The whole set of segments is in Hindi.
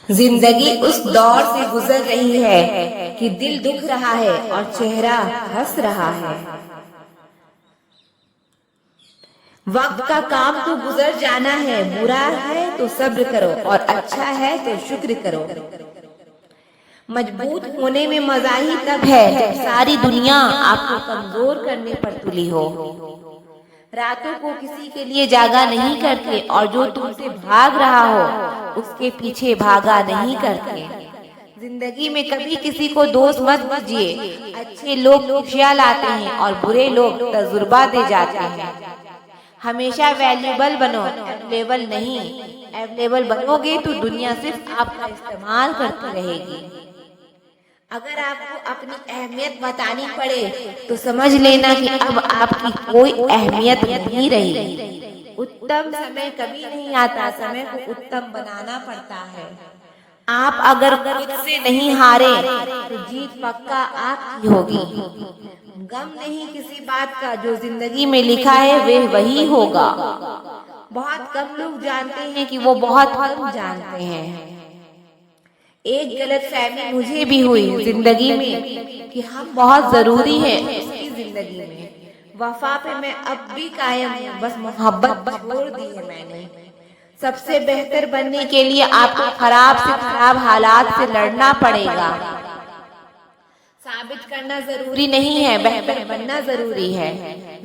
जिंदगी उस दौर से गुजर रही है कि दिल दुख रहा है और चेहरा हंस रहा है। वक्त का काम तो गुजर जाना है, बुरा है तो सब्र करो और अच्छा है तो शुक्र करो। मजबूत होने में मजा ही तब है जब सारी दुनिया आपको कमजोर करने पर तुली हो। रातों को किसी के लिए जागा नहीं करते और जो तुमसे भाग रहा हो उसके पीछे भागा नहीं करते। जिंदगी में कभी किसी को दोस्त मत दीजिए। अच्छे लोग खुशियाँ लाते हैं और बुरे लोग तजुर्बा दे जाते हैं। हमेशा वैल्यूबल बनो, अवेलेबल नहीं। अवेलेबल बनोगे तो दुनिया सिर्फ आपका इस्तेमाल करती रहेगी। अगर आपको अपनी अहमियत बतानी पड़े तो समझ लेना कि अब आपकी कोई अहमियत नहीं रही। उत्तम समय कभी नहीं आता, समय को उत्तम बनाना पड़ता है। आप अगर खुद से नहीं हारे तो जीत पक्का आपकी होगी। गम नहीं किसी बात का, जो जिंदगी में लिखा है वह वही होगा। बहुत कम लोग जानते हैं कि वो बहुत कम जानते हैं। एक गलत फहमी मुझे भी हुई जिंदगी में कि हम बहुत जरूरी हैं उसकी जिंदगी में। वफा पे मैं अब भी कायम हूँ, बस मोहब्बत छोड़ दी है मैंने। सबसे बेहतर बनने के लिए आपको खराब से खराब हालात से लड़ना पड़ेगा। साबित करना जरूरी नहीं है, बेहतर बनना जरूरी है।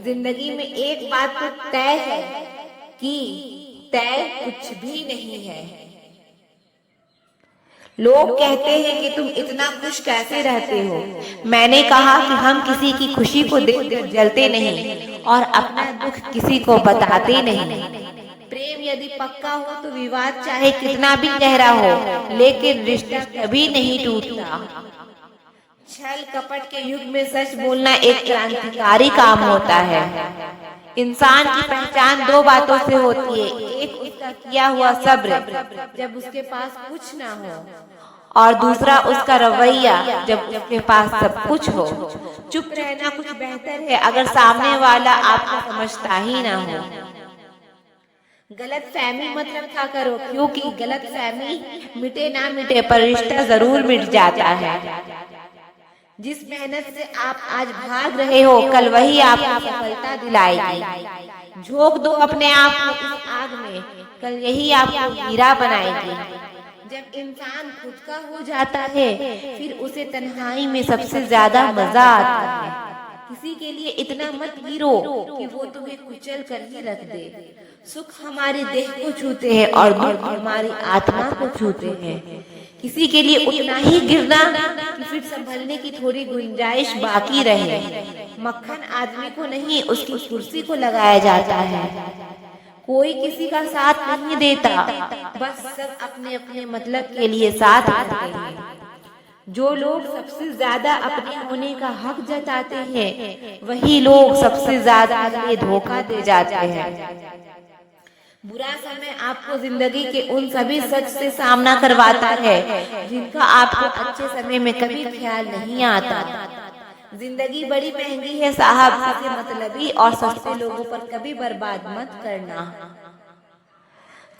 जिंदगी में एक बात तो तय है कि तय कुछ भी नहीं है। लोग कहते हैं कि तुम इतना खुश कैसे रहते हो। मैंने कहा कि हम किसी की खुशी को देखकर जलते नहीं और अपना दुख किसी को बताते नहीं। प्रेम यदि पक्का हो तो विवाद चाहे कितना भी गहरा हो, लेकिन रिश्ता कभी नहीं टूटता। छल कपट के युग में सच बोलना एक क्रांतिकारी काम होता है। इंसान की पहचान दो बातों से होती है, एक उसका किया हुआ सब्र जब उसके पास कुछ ना हो, और दूसरा उसका रवैया जब उसके पास सब कुछ हो। चुप रहना कुछ बेहतर है अगर सामने वाला आपको समझता ही ना हो। गलत फहमी मत रखा करो, क्योंकि गलत फहमी मिटे ना मिटे पर रिश्ता जरूर मिट जाता है। जिस मेहनत से आप आज भाग रहे हो कल वही आपको सफलता दिलाएगी। झोंक दो अपने आप को इस आग में, कल यही आपको हीरा बनाएगी। जब इंसान खुद का हो जाता है फिर उसे तन्हाई में सबसे ज्यादा मजा आता है। किसी के लिए इतना मत गिरो कि वो तुम्हें कुचल कर ही रख दे। सुख हमारे देह को छूते हैं और दुख हमारी आत्मा को छूते हैं। किसी के लिए उतना ही गिरना कि फिर संभलने की थोड़ी गुंजाइश बाकी रहे। मक्खन आदमी को नहीं उसकी कुर्सी को लगाया जाता है। कोई किसी का साथ नहीं देता, बस सब अपने अपने मतलब के लिए साथ देते हैं। जो लोग सबसे ज्यादा अपने होने का हक जताते हैं वही लोग सबसे ज्यादा धोखा दे जाते हैं। बुरा समय आपको जिंदगी के उन सभी सच से सामना करवाता है जिनका आपको अच्छे समय में कभी ख्याल नहीं आता। जिंदगी बड़ी महंगी है साहब, इसे मतलबी और सस्ते लोगों पर कभी बर्बाद मत करना।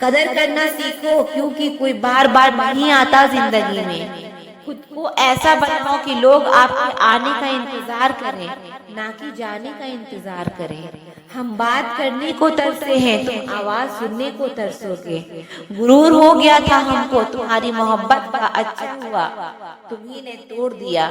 कदर करना सीखो, क्योंकि कोई बार बार नहीं आता जिंदगी में। खुद को ऐसा बनाओ कि लोग आपके आने का इंतजार करें, ना कि जाने का इंतजार करें। हम बात करने को तरसे हैं, तुम आवाज सुनने को तरसोगे। गुरूर हो गया था हमको तुम्हारी मोहब्बत का, अच्छा हुआ तुम्ही ने तोड़ दिया।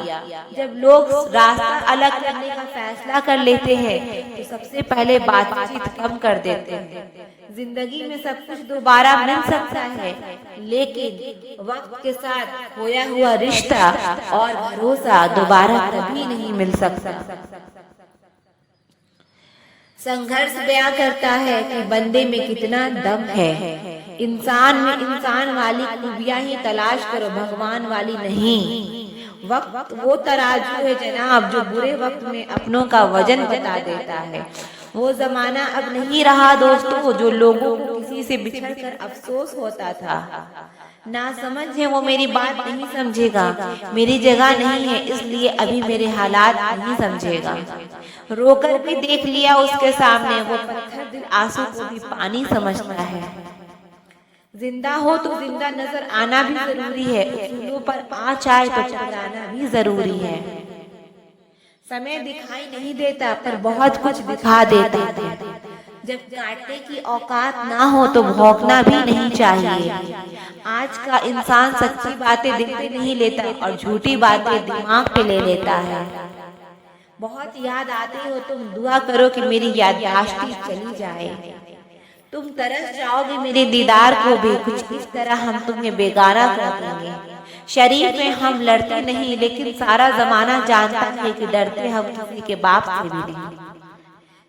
जब लोग रास्ता अलग करने का फैसला कर लेते हैं तो सबसे पहले बातचीत कम कर देते हैं। जिंदगी में सब कुछ दोबारा मिल सकता है, लेकिन वक्त के साथ खोया हुआ रिश्ता और भरोसा दोबारा कभी नहीं मिल सकता। संघर्ष बयां करता है कि बंदे में कितना दम है। इंसान में इंसान वाली खूबियां ही तलाश करो, भगवान वाली नहीं। वक्त वो तराजू है जनाब जो बुरे वक्त में अपनों का वजन बता देता है। वो जमाना अब नहीं रहा दोस्तों जो लोगों को किसी से बिछड़कर अफसोस होता था। ना समझ है वो मेरी बात नहीं समझेगा, मेरी जगह नहीं है इसलिए अभी मेरे हालात नहीं समझेगा। रोकर भी देख लिया उसके सामने, वो पत्थर दिल आंसू को भी पानी समझता है। जिंदा हो तो जिंदा नजर आना भी जरूरी है, उसूलों पर आँच आए तो टकराना भी जरूरी है। समय दिखाई नहीं देता पर बहुत कुछ दिखा देता है। जब काटने की औकात ना हो तो भौंकना भी नहीं चाहिए। आज का इंसान सच्ची बातें दिल पे नहीं लेता और झूठी बातें दिमाग पे ले लेता है। बहुत याद आते हो तुम, दुआ करो कि मेरी याददाश्त चली जाए। तुम तरस जाओगे मेरे दीदार को भी, कुछ इस तरह हम तुम्हें बेगाना कर देंगे। शरीफ में हम लड़ते नहीं, लेकिन सारा जमाना जानता है कि डरते हम किसी के बाप से भी नहीं।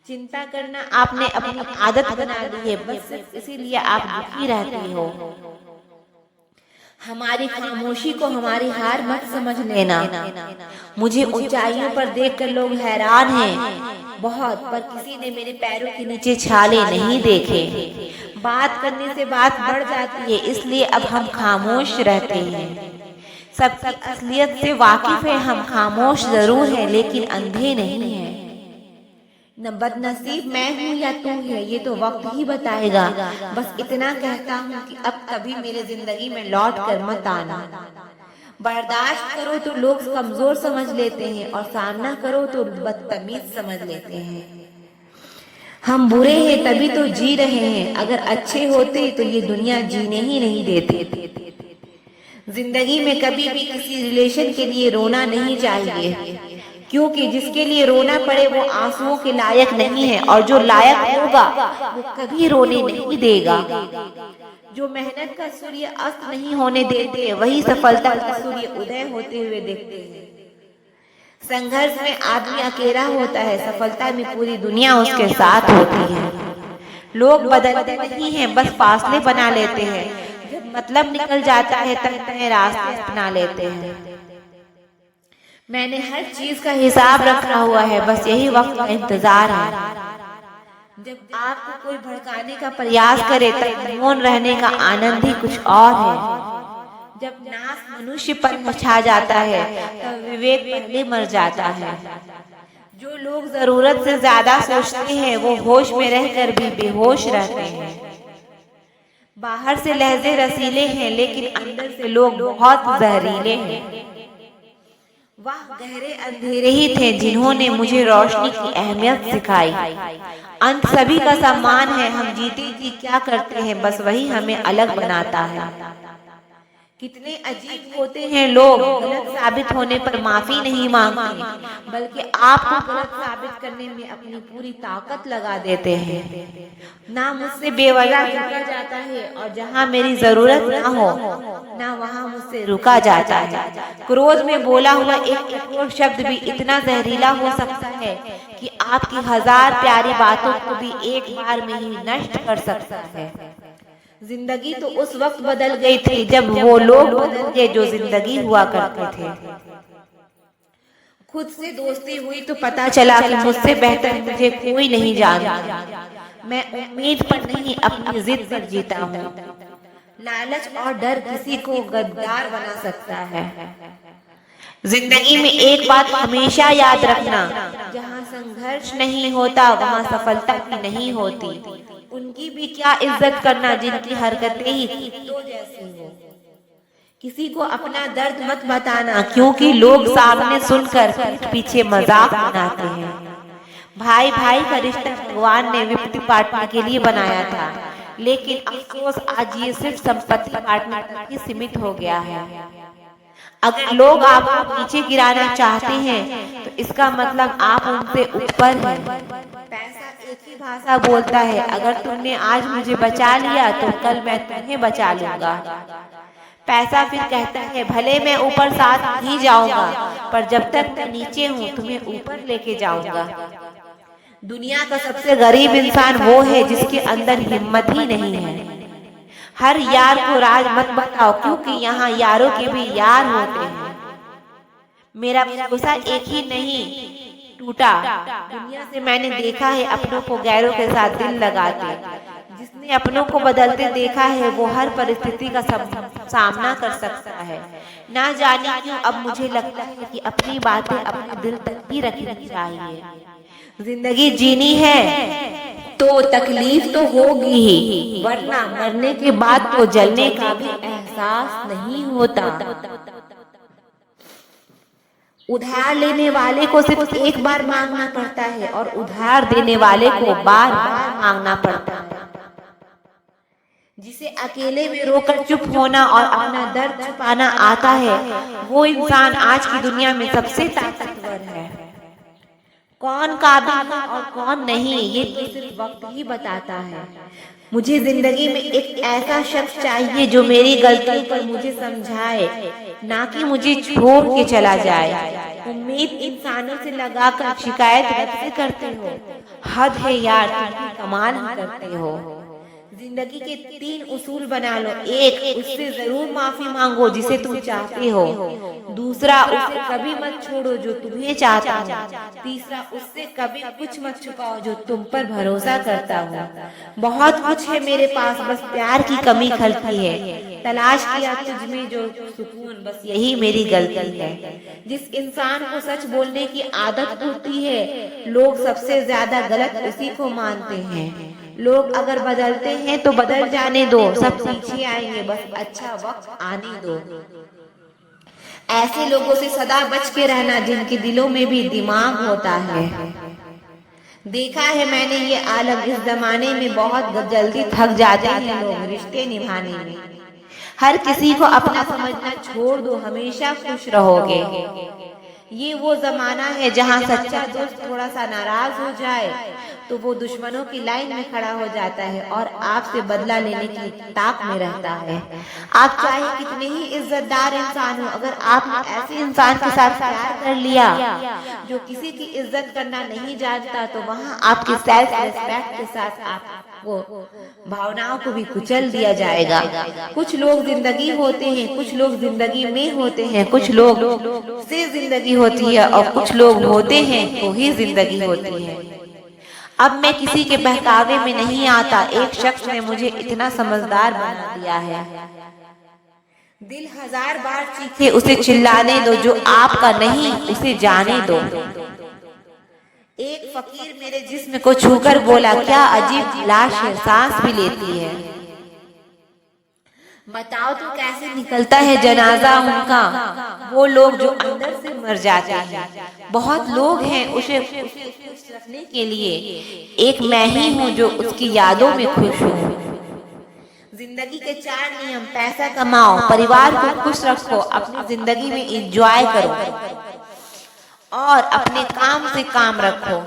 चिंता करना आपने अपनी आदत बना ली है, बस इसीलिए आप दुखी रहती हो। हमारी खामोशी को हमारी हार मत समझ लेना। मुझे ऊंचाइयों पर देखकर लोग हैरान हैं बहुत, पर किसी ने मेरे पैरों के नीचे छाले नहीं देखे। बात करने से बात बढ़ जाती है, इसलिए अब हम खामोश रहते हैं। सबकी असलियत से वाकिफ है हम, खामोश जरूर है लेकिन अंधे नहीं है। न बदनसीब मैं हूँ या तू है, ये तो वक्त ही बताएगा। बस इतना कहता हूँ कि अब कभी मेरे जिंदगी में लौट कर मत आना। बर्दाश्त करो तो लोग कमजोर समझ लेते हैं और सामना करो तो बदतमीज समझ लेते हैं। हम बुरे हैं तभी तो जी रहे हैं, अगर अच्छे होते तो ये दुनिया जीने ही नहीं देते। जिंदगी में कभी भी किसी रिलेशन के लिए रोना नहीं चाहिए, क्योंकि जिसके लिए रोना पड़े वो आंसुओं के लायक नहीं है, और जो लायक होगा वो कभी रोने नहीं देगा। जो मेहनत का सूर्य अस्त नहीं होने देते, वही सफलता का सूर्य उदय होते हुए देखते हैं। संघर्ष में आदमी अकेला होता है, सफलता में पूरी दुनिया उसके साथ होती है। लोग बदलते नहीं हैं, बस फासले बना लेते हैं। जब मतलब निकल जाता है तब नए रास्ते अपना लेते हैं। मैंने हर चीज का हिसाब रखा हुआ है, बस यही वक्त का इंतजार है। जब आपको कोई भड़काने का प्रयास करे तब मौन रहने का आनंद ही कुछ और है। जब नाश मनुष्य पर छा जाता है तब विवेक पहले मर जाता है। जो लोग जरूरत से ज्यादा सोचते हैं वो होश में रहकर भी बेहोश रहते हैं। बाहर से लहजे रसीले हैं लेकिन अंदर से लोग बहुत जहरीले हैं। वह गहरे अंधेरे ही थे जिन्होंने मुझे रोशनी की अहमियत सिखाई। अंत सभी का सम्मान है, हम जीते जी क्या करते हैं बस वही हमें अलग बनाता है। कितने अजीब होते हैं लोग, गलत साबित होने पर माफी नहीं मांगते, बल्कि आपको गलत साबित करने में अपनी पूरी ताकत लगा देते हैं। ना मुझसे बेवजह रुका जाता है और जहाँ मेरी जरूरत ना हो ना वहाँ मुझसे रुका जाता है। क्रोध में बोला हुआ एक कठोर शब्द भी इतना जहरीला हो सकता है कि आपकी 1000 प्यारी बातों को भी एक बार में ही नष्ट कर सकता है। जिंदगी तो उस वक्त बदल गई थी जब वो लोग बदल गए जो जिंदगी हुआ करते थे। खुद से दोस्ती हुई तो पता चला कि मुझसे बेहतर मुझे कोई नहीं जानता। मैं उम्मीद पर नहीं अपनी जिद पर जीता हूँ। लालच और डर किसी को गद्दार बना सकता है। जिंदगी में एक बात हमेशा याद रखना, जहाँ संघर्ष नहीं होता वहाँ सफलता भी नहीं होती। उनकी भी क्या इज्जत करना जिनकी हरकतें ही कुत्तों जैसी हो। किसी को अपना दर्द मत बताना, क्योंकि लोग सामने सुनकर पीछे मजाक बनाते हैं। भाई भाई का रिश्ता भगवान ने विपत्ति बांटने के लिए बनाया था, लेकिन अफसोस आज ये सिर्फ संपत्ति बांटने तक ही सीमित हो गया है। अगर लोग आपको नीचे गिराना चाहते हैं तो इसका मतलब आप उनसे ऊपर हैं। पैसा एक ही भाषा बोलता है, अगर तुमने आज मुझे बचा लिया तो कल मैं तुम्हें बचा लूंगा। पैसा फिर कहता है भले मैं ऊपर साथ ही जाऊंगा, पर जब तक मैं नीचे हूँ तुम्हें ऊपर लेके जाऊंगा। दुनिया का सबसे गरीब इंसान वो है जिसके अंदर हिम्मत ही नहीं है। हर यार को राज मत बताओ, क्योंकि यहाँ यारों के भी यार होते हैं। मेरा भरोसा एक ही नहीं टूटा, दुनिया से मैंने देखा है अपनों को गैरों के साथ दिल लगाते। जिसने अपनों को बदलते देखा है वो हर परिस्थिति का सामना कर सकता है। ना जाने क्यों अब मुझे लगता है कि अपनी बातें अपने दिल तक ही रखनी चाहिए। जिंदगी जीनी है तो तकलीफ तो होगी ही, वरना मरने के बाद तो जलने का भी एहसास नहीं होता। उधार लेने वाले को सिर्फ एक बार मांगना पड़ता है और उधार देने वाले को बार बार मांगना पड़ता है। जिसे अकेले में रोकर चुप होना और अपना दर्द छुपाना आता है, वो इंसान आज की दुनिया में सबसे ताकतवर है। कौन काबिल है और कौन नहीं, ये तो सिर्फ वक्त ही बताता है। मुझे जिंदगी में एक ऐसा शख्स चाहिए जो मेरी गलतियों पर मुझे समझाए, ना कि मुझे छोड़ के चला जाए। उम्मीद इंसानों से लगाकर शिकायत रब करते हो, हद है यार, तुम कमाल ही करते हो। जिंदगी के 3 उसूल बना लो। एक, उससे जरूर माफी मांगो जिसे तुम चाहते हो। दूसरा, उसे कभी मत छोड़ो जो तुम्हें चाहता हो। तीसरा, उससे कभी कुछ मत छुपाओ जो तुम पर भरोसा करता हो। बहुत कुछ है मेरे पास, बस प्यार की कमी खलती है। तलाश किया तुझ में जो सुकून, बस यही मेरी गलती है। जिस इंसान को सच बोलने की आदत होती है, लोग सबसे ज्यादा गलत उसी को मानते हैं। लोग अगर बदलते हैं तो बदल जाने दो, सब पीछे आएंगे, बस अच्छा वक्त आने दो। ऐसे लोगों से सदा बच के रहना जिनके दिलों में भी दिमाग होता है। देखा है मैंने ये आलम, इस जमाने में बहुत जल्दी थक जाते हैं लोग रिश्ते निभाने में। हर किसी को अपना समझना छोड़ दो, हमेशा खुश रहोगे। ये वो जमाना है जहाँ सच्चा दोस्त थोड़ा सा नाराज हो जाए तो वो दुश्मनों की लाइन में खड़ा हो जाता है और आपसे बदला लेने की ताक में रहता है। आप चाहे कितने ही इज्जतदार इंसान हो, अगर आपने ऐसे इंसान के साथ प्यार कर लिया जो किसी की इज्जत करना नहीं जानता, तो वहाँ आपके सेल्फ रिस्पेक्ट के साथ आपको भावनाओं को भी कुचल दिया जाएगा। कुछ लोग जिंदगी होते हैं, कुछ लोग जिंदगी में होते हैं, कुछ लोग से जिंदगी होती है और कुछ लोग होते हैं तो ही जिंदगी होती है। अब मैं किसी के बहकावे में नहीं आता। एक शख्स ने मुझे इतना समझदार बना दिया है। दिल 1000 बार चीखे, उसे चिल्लाने दो, जो आपका नहीं उसे जाने दो। एक फकीर मेरे जिस्म को छूकर बोला, क्या अजीब लाश है, सांस भी लेती है। बताओ तो कैसे निकलता है जनाजा उनका, वो लोग जो अंदर से मर जाते हैं। बहुत लोग हैं उसे खुश रखने के लिए, एक मैं ही हूँ जो उसकी यादों में खुश हूँ। जिंदगी के 4 नियम: पैसा कमाओ, परिवार को खुश रखो, अपनी जिंदगी में एंजॉय करो और अपने काम से काम रखो।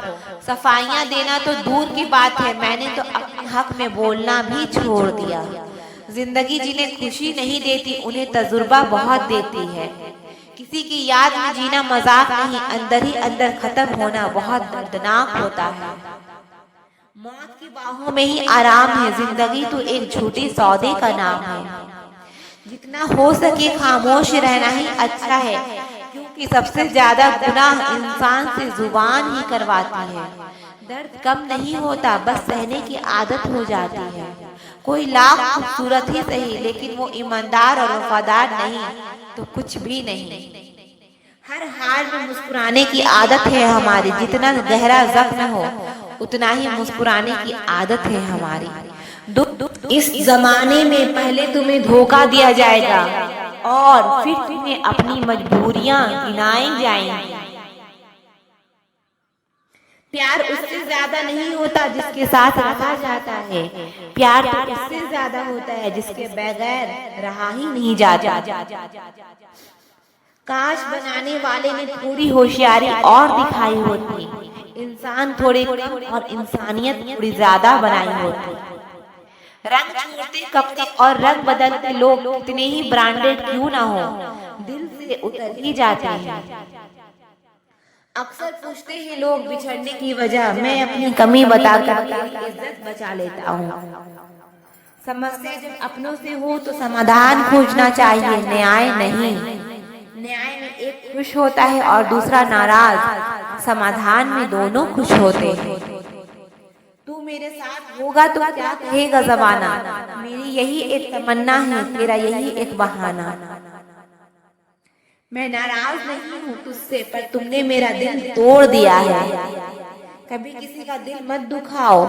सफाइयाँ देना तो दूर की बात है, मैंने तो अपने हक में बोलना भी छोड़ दिया। जिंदगी जिन्हें खुशी नहीं देती उन्हें तजुर्बा बहुत देती है। किसी की याद में जीना मजाक नहीं, अंदर ही अंदर खत्म होना बहुत दर्दनाक होता है। मौत की बाहों में ही आराम है, जिंदगी तो एक झूठी सौदे का नाम है। जितना हो सके खामोश रहना ही अच्छा है, क्योंकि सबसे ज्यादा गुनाह इंसान से जुबान ही करवाती है। दर्द कम नहीं होता, बस सहने की आदत हो जाती है। कोई लाख खूबसूरत ही सही, लेकिन वो ईमानदार और वफादार नहीं तो कुछ भी नहीं। हर हाल में मुस्कुराने की आदत है हमारी, जितना गहरा जख्म हो उतना ही मुस्कुराने की आदत है हमारी। दुख इस जमाने में पहले तुम्हें धोखा दिया जाएगा और फिर तुम्हें अपनी मजबूरियां गिनाई जाएंगी। प्यार उससे ज्यादा नहीं होता जिसके साथ रहा जाता है, प्यार तो उससे ज्यादा होता है जिसके बगैर रहा ही नहीं जाता। काश बनाने वाले ने थोड़ी होशियारी और दिखाई होती, इंसान थोड़े कम और इंसानियत थोड़ी ज्यादा बनाई होती। रंग छोड़ते कब तक और रंग बदलते लोग कितने ही ब्रांडेड क्यों ना हो, दिल से उतर ही जाते हैं। अक्सर पूछते हैं लोग बिछड़ने की वजह, मैं अपनी कमी बताकर इज्जत बचा लेता हूँ। समस्या जब अपनों से हो तो समाधान खोजना चाहिए, न्याय नहीं। न्याय में एक खुश होता है और दूसरा नाराज, समाधान में दोनों खुश होते हैं। तू मेरे साथ होगा तो क्या कहेगा जमाना, मेरी यही एक तमन्ना है, तेरा यही एक बहाना। मैं नाराज नहीं हूँ तुझसे, पर तुमने मेरा दिल तोड़ दिया है। कभी किसी का दिल मत दुखाओ,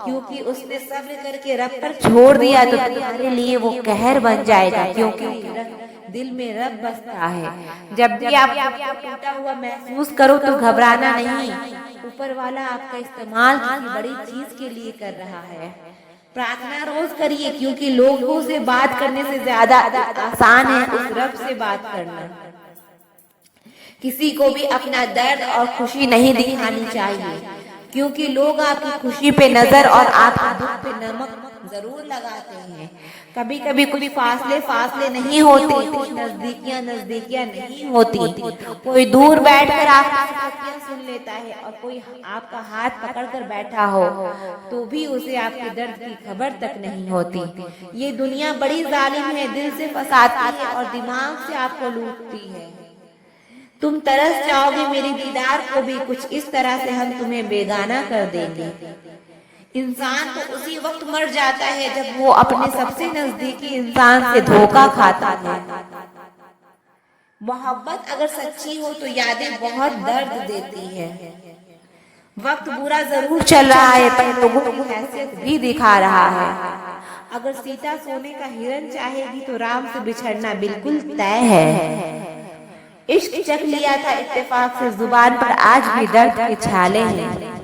क्योंकि उसने सब्र करके रब पर छोड़ दिया तो तुम्हारे लिए वो कहर बन जाएगा, क्योंकि दिल में रब बसता है। जब भी आप टूटा हुआ महसूस करो तो घबराना नहीं, ऊपर वाला आपका इस्तेमाल किसी बड़ी चीज के लिए कर रहा है। प्रार्थना रोज करिए, क्योंकि लोगों से बात करने से ज्यादा आसान है उस रब से बात करना। किसी को भी अपना दर्द और खुशी नहीं दिखानी चाहिए, क्योंकि लोग आपकी खुशी पे नजर और आपके दुख पे नमक जरूर लगाते हैं। कभी कभी कुछ फासले नहीं होते, कुछ नजदीकियां नहीं होती। कोई दूर बैठकर आपकी सुन लेता है और कोई आपका हाथ पकड़कर बैठा हो तो भी उसे आपके दर्द की खबर तक नहीं होती। ये दुनिया बड़ी जालिम है, दिल से फंसाती है और दिमाग से आपको लूटती है। तुम तरस जाओगे मेरे दीदार को भी, कुछ इस तरह से हम तुम्हें बेगाना कर देंगे। इंसान तो उसी वक्त मर जाता है जब वो अपने सबसे नजदीकी इंसान से धोखा खाता है। मोहब्बत अगर सच्ची हो तो यादें बहुत दर्द देती है। वक्त बुरा जरूर चल रहा है पर लोगों की हैसियत भी दिखा रहा है। अगर सीता सोने का हिरन चाहेगी तो राम से बिछड़ना बिल्कुल तय है। इश्क चख लिया था इत्तेफाक से जुबान पर, आज भी दर्द के छाले हैं।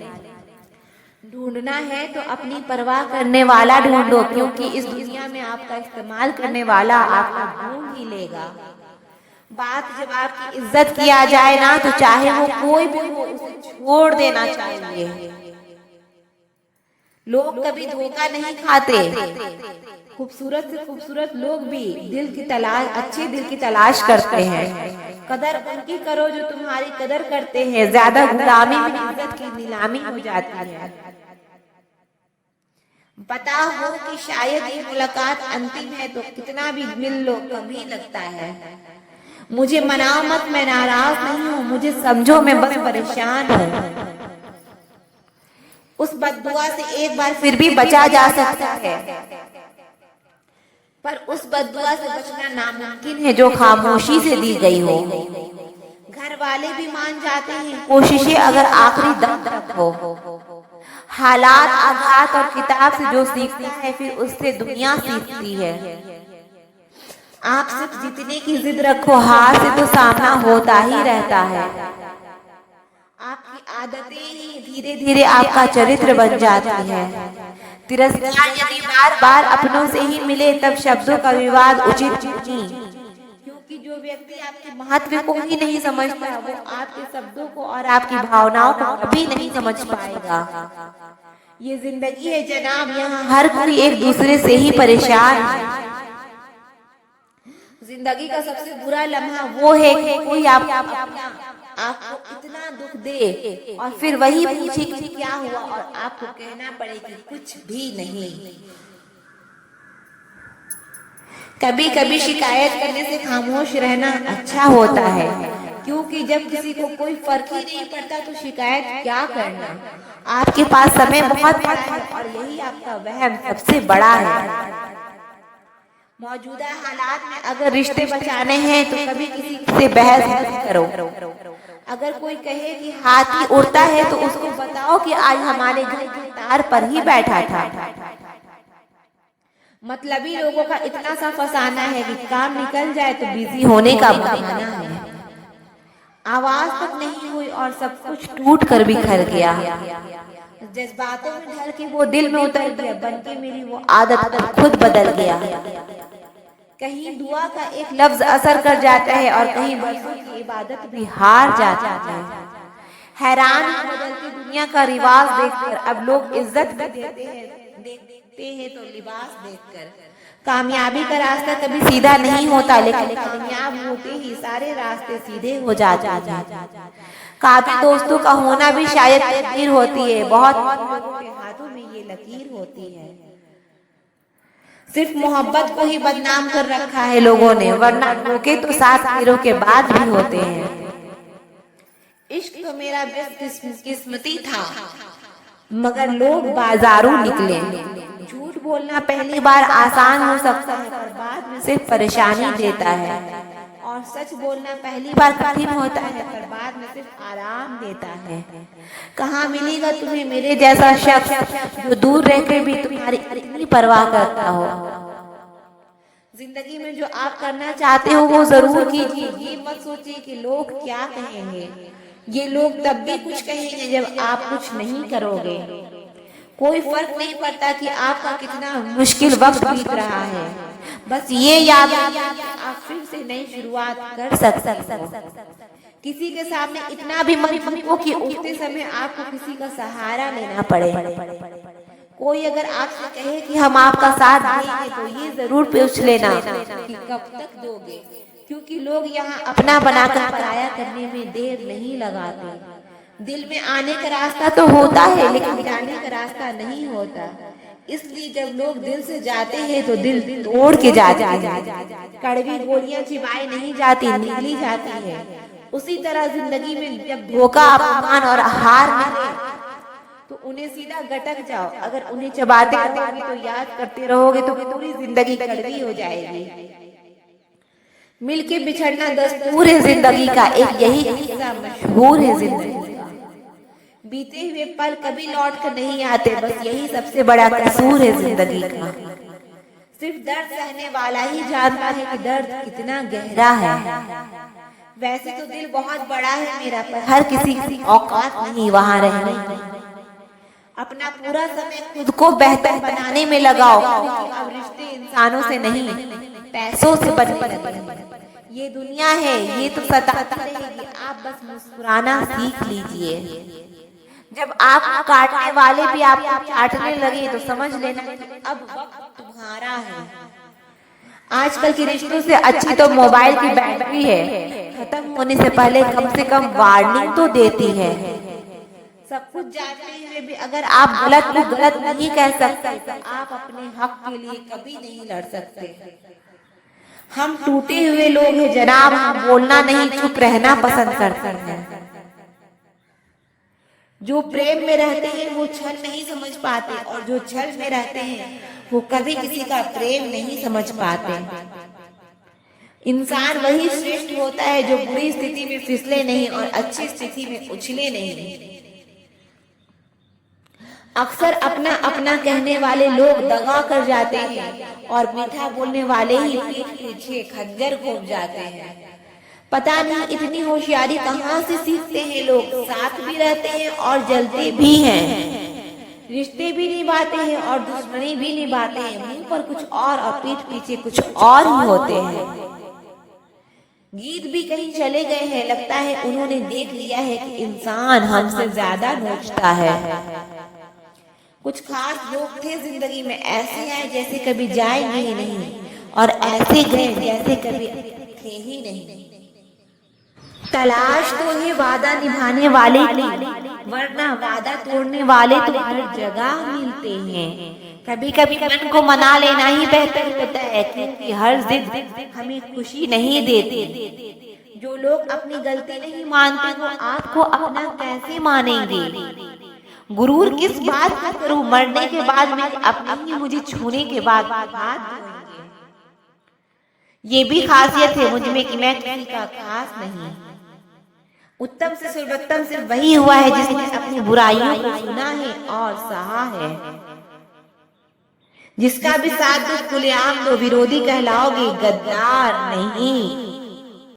ढूंढना है तो अपनी परवाह करने वाला ढूंढो, क्योंकि इस दुनिया में आपका इस्तेमाल करने वाला आपको ढूंढ ही लेगा। बात जब आपकी इज्जत किया जाए ना तो चाहे वो कोई भी हो उसे छोड़ देना चाहिए। लोग कभी धोखा नहीं खाते। खूबसूरत से खूबसूरत लोग भी अच्छे दिल की तलाश करते हैं। कदर उनकी करो जो तुम्हारी कदर करते हैं, ज्यादा गुलामी में इज्जत की नीलामी हो जाती है। पता हो कि शायद ये मुलाकात अंतिम है तो कितना भी मिल लो कभी लगता है। मुझे मनाओ मत, मैं नाराज नहीं हूँ, मुझे समझो मैं बस परेशान हूँ। उस बद्दुआ से एक बार फिर भी बचा जा सकता है, पर उस बद्दुआ से बचना नामुमकिन है जो खामोशी से दी गई हो। घर वाले भी मान जाते हैं, कोशिशें अगर आखिरी दम तक हो। हालात, आघात और किताब से जो सीखता है फिर उससे दुनिया सीखती है। आप सिर्फ जीतने की जिद रखो, हार से तो सामना होता ही रहता है। आपकी आदतें ही धीरे धीरे आपका चरित्र बन जाती है। तिरस्कार यदि बार बार अपनों से ही मिले तब शब्दों का विवाद उचित नहीं, क्योंकि जो व्यक्ति आपके महत्व को ही नहीं समझता वो आपके शब्दों को और आपकी भावनाओं को कभी नहीं समझ पाएगा। ये जिंदगी है जनाब, यहाँ हर कोई एक दूसरे से ही परेशान है। जिंदगी का सबसे बुरा लम्हा वो है कि कोई आपको इतना दुख दे और फिर वही पूछे कि क्या हुआ और आपको कहना पड़े कि कुछ भी नहीं। कभी कभी शिकायत करने से खामोश रहना अच्छा होता है, क्योंकि जब किसी को कोई फर्क ही नहीं पड़ता तो शिकायत क्या करना। आपके पास समय बहुत है और यही आपका वहम सबसे बड़ा है। मौजूदा हालात में अगर रिश्ते बचाने हैं तो कभी किसी से बहस मत करो। अगर कोई कहे कि हाथी उड़ता है तो उसको बताओ कि आज हमारे घर के तार पर ही बैठा था। मतलबी लोगों का इतना सा फसाना है कि काम निकल जाए तो बिजी होने का बहाना है। आवाज तक नहीं हुई और सब कुछ टूट कर बिखर गया। जज्बातों में ढल के वो दिल में उतर गया, बनके मेरी वो आदत खुद बदल गया। कहीं दुआ का एक लफ्ज असर कर जाता है और कहीं बरसों की इबादत भी हार जाता है। हैरान बदलती दुनिया का रिवाज देखकर अब लोग इज्जत भी देखते हैं तो लिबास देखकर। कामयाबी का रास्ता कभी सीधा नहीं होता, लेकिन कामयाब होते ही सारे रास्ते सीधे हो जाते हैं। काफी दोस्तों का होना भी शायद तकदीर होती है, बहुत लोगों के हाथों में ये लकीर होती है। सिर्फ मोहब्बत को ही बदनाम कर रखा है लोगों ने, वरना धोखे तो 7 तीरों के बाद भी होते हैं। इश्क तो मेरा किस्मती था, मगर लोग बाजारू निकले। झूठ बोलना पहली बार आसान हो सकता है पर बाद में सिर्फ परेशानी देता है। और सच बोलना पहली बार कठिन होता है, पर बाद में सिर्फ आराम देता है। कहाँ मिलेगा तुम्हें मेरे जैसा शख्स जो दूर रहकर भी तुम्हारी इतनी परवाह करता हो। जिंदगी में जो आप करना चाहते हो वो जरूर कीजिए। ये मत सोचिए कि लोग क्या कहेंगे। ये लोग तब भी कुछ कहेंगे जब आप कुछ नहीं करोगे। कोई फर्क नहीं पड़ता कि आपका कितना मुश्किल वक्त बीत रहा है, बस ये याद रखिए कि आप फिर से नई शुरुआत कर सकते हो। किसी के सामने इतना भी मत झुको कि उठते समय आपको किसी का सहारा लेना पड़े। कोई अगर आपसे कहे कि हम आपका साथ देंगे तो ये जरूर पूछ लेना कि कब तक दोगे, क्योंकि लोग यहाँ अपना बनाकर पराया करने में देर नहीं लगाते। दिल में आने का रास्ता तो होता है, लेकिन जाने का रास्ता नहीं होता। इसलिए जब लोग दिल से जाते हैं तो दिल तोड़ के जाते हैं। कड़वी गोलियां चिबाई नहीं जाती, निगली जाती है। उसी तरह जिंदगी में जब धोखा, अपमान और हार मिले तो उन्हें सीधा गटक जाओ। अगर उन्हें चबाते रहोगे तो याद करते रहोगे तो पूरी जिंदगी कड़वी हो जाएगी। मिलके बिछड़ना दस्तूर है जिंदगी का, एक यही किस्सा मशहूर है जिंदगी का। बीते हुए पल कभी लौट कर नहीं आते, बस यही सबसे बड़ा कसूर है जिंदगी का। सिर्फ दर्द सहने वाला ही जानता है कि दर्द कितना गहरा है। वैसे तो दिल बहुत बड़ा है मेरा, पर हर किसी की औकात नहीं वहाँ रहने की। अपना पूरा समय खुद को बेहतर बनाने में लगाओ, क्योंकि अब रिश्ते इंसानों से नहीं पैसों से बनने लगे। ये दुनिया है, ये तो सताती रहेगी। आप बस मुस्कुराना सीख लीजिए। जब आप काटने वाले भी आपको चाटने लगे तो समझ लेना कि अब वक्त तुम्हारा है। आजकल के रिश्तों से अच्छी तो मोबाइल की बैटरी है, खत्म होने से पहले कम से कम वार्निंग तो देती है। सब कुछ जानते हुए भी अगर आप गलत को गलत नहीं कह सकते तो आप अपने हक के लिए कभी नहीं लड़ सकते। हम टूटे हुए लोग हैं जनाब, हम बोलना नहीं चुप रहना पसंद करते हैं। जो प्रेम में रहते हैं वो छल नहीं समझ पाते, और जो छल में रहते हैं वो कभी किसी का प्रेम नहीं समझ पाते। इंसान वही श्रेष्ठ होता है जो बुरी स्थिति में फिसले नहीं और अच्छी स्थिति में उछले नहीं। अक्सर अपना अपना कहने वाले लोग दगा कर जाते हैं और मीठा बोलने वाले ही पीठ पीछे खंजर घोंप जाते हैं। पता नहीं इतनी होशियारी कहाँ से सीखते हैं लोग। साथ भी रहते हैं और जलते भी हैं, रिश्ते भी निभाते हैं और दुश्मनी भी निभाते हैं। मुंह पर कुछ और पीठ पीछे कुछ और ही होते हैं। गीत भी कहीं चले गए हैं, लगता है उन्होंने देख लिया है कि इंसान हमसे ज्यादा नोचता है। कुछ खास लोग थे जिंदगी में, ऐसे आए जैसे कभी जाएंगे ही नहीं, और ऐसे गए जैसे कभी थे ही नहीं। तलाश तो है वादा निभाने वाले की, वरना वादा तोड़ने वाले तो हर जगह मिलते हैं। कभी कभी मन को मना लेना ही बेहतर होता है, क्योंकि हर जिद हमें खुशी नहीं देती। जो लोग अपनी गलती नहीं मानते वो आपको अपना कैसे मानेंगे। गुरूर किस बात का करूं, मरने के बाद में अपनी ही मुझे छूने के बाद हाथ धोएंगे। ये भी खासियत है मुझ में कि मैं किसी का खास नहीं। उत्तम से सर्वोत्तम सिर्फ वही हुआ है जिसने अपनी बुराइयों को सुना है और सहा है। जिसका भी साथ दो खुलेआम दो, विरोधी कहलाओगे, गद्दार नहीं।